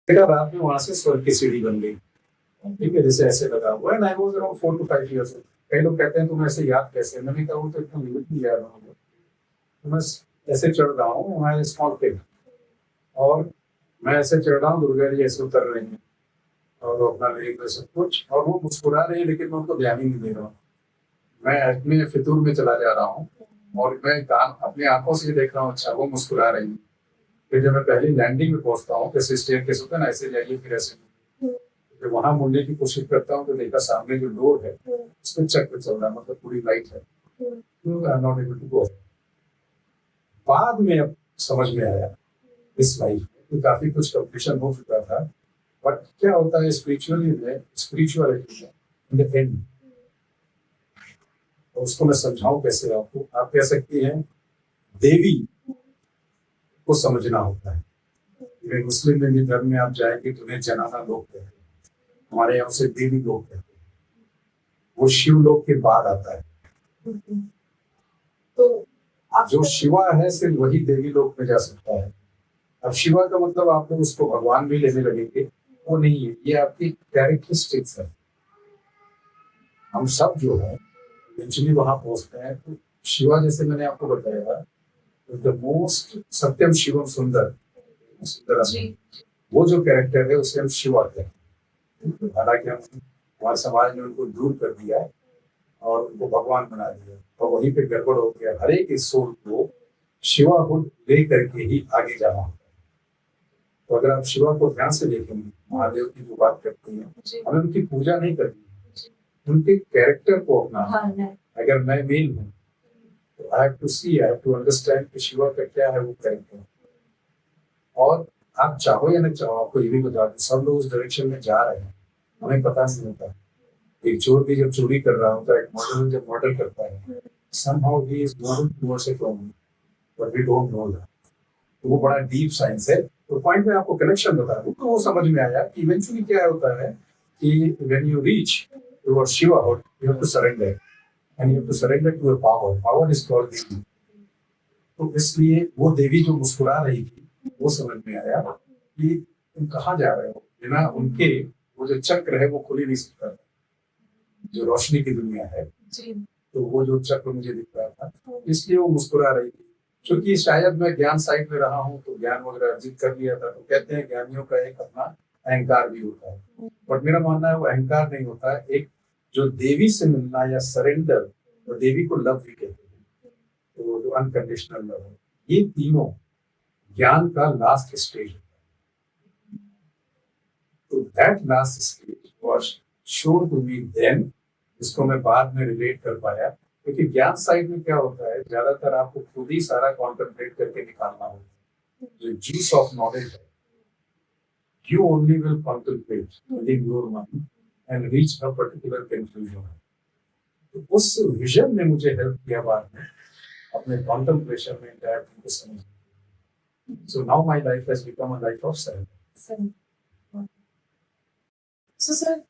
देखा रात में वहां से स्वर्ग की सीढ़ी बन गई। ठीक है, जैसे ऐसे लगा हुआ है ना, वो अराउंड 4 to 5 years old। कई लोग कहते हैं तुम ऐसे याद कैसे, मैंने कहा वो तो इतना लिमिट नहीं याद होगा। तो मैं ऐसे चढ़ रहा हूँ हमारे स्मॉल पे, और मैं ऐसे चढ़ रहा हूँ, दुर्गा जी ऐसे उतर रही हैं और वो अपना देख रहे सब कुछ, और वो मुस्कुरा रही है, लेकिन मैं उनको ध्यान ही नहीं दे रहा हूँ। मैं अपने फितूर में चला जा रहा हूँ, और मैं कान अपनी आंखों से ही देख रहा हूँ, अच्छा वो मुस्कुरा रही है। फिर जब मैं पहली लैंडिंग में पहुंचता हूँ, जैसे स्टेयर केस होता है ना, ऐसे जाइए फिर ऐसे, फिर वहां मुड़ने की कोशिश करता हूँ तो देखा सामने जो डोर है उसमें चक्र चल रहा है, मतलब पूरी लाइट है, तो I am not able to go. बाद में अब समझ में आया इस लाइफ में कि काफी कुछ कंप्लीशन हो चुका था। बट क्या होता है स्पिरिचुअली में, स्पिरिचुअलिटी में इन द एंड, तो उसको मैं समझाऊं कैसे आपको। आप कह सकती हैं देवी को समझना होता है। ये मुस्लिम में भी धर्म में आप जाएंगे तो उन्हें जनाना लोग कहते हैं, हमारे यहाँ से देवी लोग कहते हैं। वो शिव लोग के बाद आता है। तो जो शिवा है सिर्फ वही देवी लोग में जा सकता है। अब शिवा का मतलब आप लोग उसको भगवान भी लेने लगेंगे, वो नहीं है, ये आपकी कैरेक्टरिस्टिक्स है। हम सब जो है इवेंचुअली वहां पहुंचते हैं। तो शिवा, जैसे मैंने आपको बताया, द मोस्ट सत्यम शिवम सुंदर, सुंदर, वो जो कैरेक्टर है उसे हम शिवा कहते हैं। हालांकि हम हमारे समाज ने उनको दूर कर दिया है और उनको भगवान बना दिया, और वहीं पे गड़बड़ हो गया। हर एक सोल को शिवाहुड ले करके ही आगे जाना होता है। तो अगर आप शिवा को ध्यान से देखेंगे, महादेव की जो बात करती है, हमें उनकी पूजा नहीं करनी है, उनके कैरेक्टर को अपनाना। अगर मैं मेल हूँ तो I have to see, I have to understand कि शिवा का क्या है वो कैरेक्टर। और आप चाहो या नहीं चाहो, आपको ये भी बता दें, सब लोग उस डायरेक्शन में जा रहे हैं, हमें पता नहीं होता। एक चोर भी जब चोरी कर रहा होता है, एक मर्डर जब मर्डर करता है, somehow he is moving towards a problem, but we don't know that। तो वो बड़ा डीप साइंस है। तो पॉइंट में आपको कनेक्शन बता दूं, तो वो समझ में आया कि इवेंचुअली क्या होता है कि when you reach your Shiva, you have to surrender, and you have to surrender to a power, power is called Devi. तो इसलिए वो देवी जो मुस्कुरा रही थी, वो समझ में आया कि तुम कहाँ जा रहे हो, बिना उनके वो जो चक्र है वो खुल ही नहीं सकता, जो रोशनी की दुनिया है। तो वो जो चक्र मुझे दिख रहा था, इसलिए वो मुस्कुरा रही थी। क्योंकि शायद मैं ज्ञान साइड में रहा हूँ तो ज्ञान वगैरह अर्जित कर लिया था, तो कहते हैं ज्ञानियों का एक अपना अहंकार भी होता है। बट मेरा मानना है वो अहंकार नहीं होता है, एक जो देवी से मिलना या सरेंडर, तो देवी को लव भी कहते हैं, तो वो जो अनकंडीशनल लव है, ये तीनों ज्ञान का लास्ट स्टेज है। तो that last stage was shown to me then, इसको मैं बाद में रिलेट कर पाया। क्योंकि ज्ञान साइड में क्या होता है, ज्यादातर आपको खुद ही सारा कॉन्टेम्पलेट करके निकालना होता है। जो जूस ऑफ नॉलेज है, you only will contemplate in your mind and reach a particular conclusion. तो उस विजन ने मुझे हेल्प किया बाद में अपने कॉन्टेम्पलेशन में एंटायर थिंग को समझने। So now my life has become a life of surrender. So sir